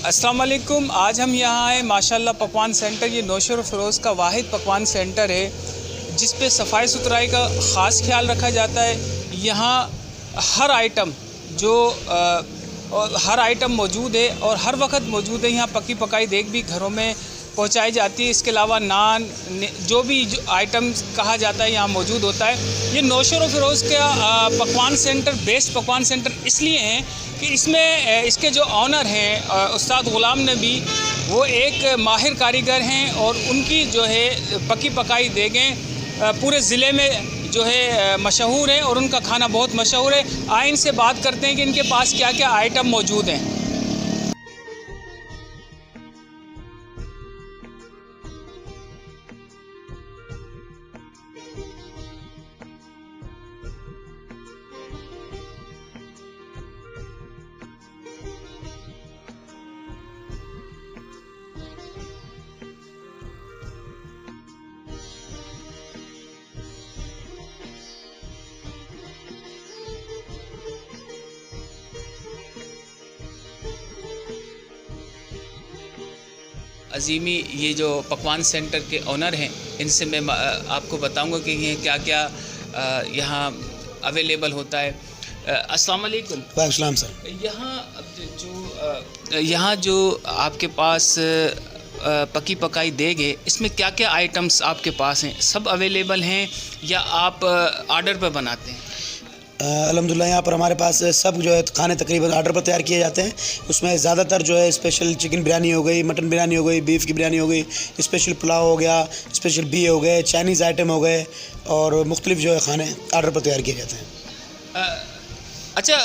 अस्सलाम वालेकुम। आज हम यहाँ आए माशाल्लाह पकवान सेंटर। ये नौशर फ़िरोज़ का वाहिद पकवान सेंटर है जिस पे सफाई सुथराई का ख़ास ख्याल रखा जाता है। यहाँ हर आइटम हर आइटम मौजूद है और हर वक्त मौजूद है। यहाँ पकी पकाई देग भी घरों में पहुँचाई जाती है। इसके अलावा नान जो आइटम कहा जाता है यहाँ मौजूद होता है। ये नौशर फ़िरोज़ का पकवान सेंटर बेस्ट पकवान सेंटर इसलिए हैं कि इसमें इसके जो ऑनर हैं उस्ताद ग़ुलाम नबी, वो एक माहिर कारीगर हैं और उनकी जो है पकी पकाई देगें पूरे ज़िले में जो है मशहूर है और उनका खाना बहुत मशहूर है। आए इनसे बात करते हैं कि इनके पास क्या क्या आइटम मौजूद हैं। अज़ीमी ये जो पकवान सेंटर के ओनर हैं, इनसे मैं आपको बताऊंगा कि ये क्या क्या यहाँ अवेलेबल होता है। अस्सलाम वालेकुम। वालेकुम सर। यहाँ जो आपके पास पकी पकाई देग है, इसमें क्या क्या आइटम्स आपके पास हैं? सब अवेलेबल हैं या आप आर्डर पर बनाते हैं? अल्हम्दुलिल्लाह यहाँ पर हमारे पास सब जो है खाने तकरीबन आर्डर पर तैयार किए जाते हैं। उसमें ज़्यादातर जो है स्पेशल चिकन बिरयानी हो गई, मटन बिरयानी हो गई, बीफ की बिरयानी हो गई, स्पेशल पुलाव हो गया, स्पेशल बिए हो गए, चाइनीज़ आइटम हो गए और मुख्तलिफ जो है खाने आर्डर पर तैयार किए जाते हैं। अच्छा,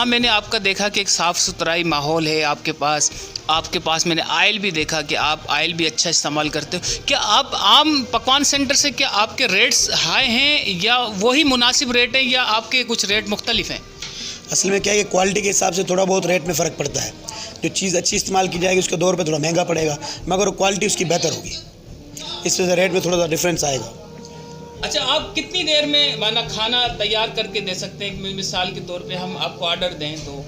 मैंने आपका देखा कि एक साफ़ सुथराई माहौल है आपके पास मैंने आयल भी देखा कि आप आयल भी अच्छा इस्तेमाल करते हो। क्या आप आम पकवान सेंटर से क्या आपके रेट्स हाई हैं या वही मुनासिब रेट है या आपके कुछ रेट मुख्तलिफ हैं? असल में क्या है कि क्वालिटी के हिसाब से थोड़ा बहुत रेट में फ़र्क पड़ता है। जो चीज़ अच्छी इस्तेमाल की जाएगी उसके दौर पर थोड़ा महंगा पड़ेगा, मगर क्वालिटी उसकी बेहतर होगी, इस वजह से रेट में थोड़ा सा डिफरेंस आएगा। अच्छा, आप कितनी देर में माना खाना तैयार करके दे सकते हैं? मिसाल के तौर पे हम आपको ऑर्डर दें तो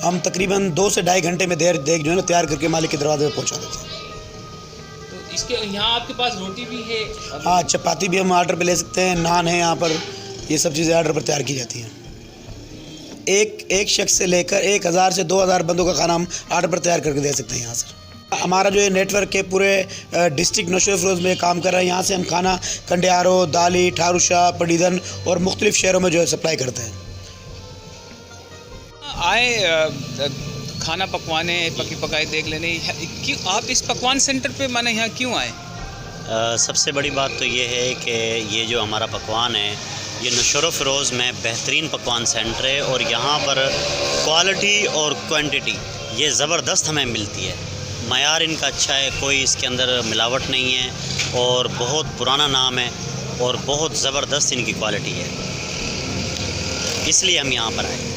हम तकरीबन 2 से ढाई घंटे में देग जो है ना तैयार करके मालिक के दरवाजे पर पहुंचा देते हैं। तो इसके यहाँ आपके पास रोटी भी है? हाँ, चपाती भी हम ऑर्डर पे ले सकते हैं, नान है यहाँ पर, ये सब चीज़ें ऑर्डर पर तैयार की जाती हैं। एक शख्स से लेकर 1000 से 2000 बंदों का खाना हम ऑर्डर पर तैयार करके दे सकते हैं यहाँ सर। हमारा जो है नेटवर्क है पूरे डिस्ट्रिक्ट नौशर फ़िरोज़ में काम कर रहा है। यहाँ से हम खाना कंडियारो, दाली, ठारूशाह, पडीदन और मुख्तलिफ शहरों में जो है सप्लाई करते हैं। आए खाना पकवाने पकी पकाई देख लेने, क्यों आप इस पकवान सेंटर पे माने यहाँ क्यों आए? सबसे बड़ी बात तो ये है कि ये जो हमारा पकवान है ये नौशर फ़िरोज़ में बेहतरीन पकवान सेंटर है और यहाँ पर क्वालिटी और क्वांटिटी ये ज़बरदस्त हमें मिलती है। मयार इनका अच्छा है, कोई इसके अंदर मिलावट नहीं है और बहुत पुराना नाम है और बहुत ज़बरदस्त इनकी क्वालिटी है, इसलिए हम यहाँ पर आए।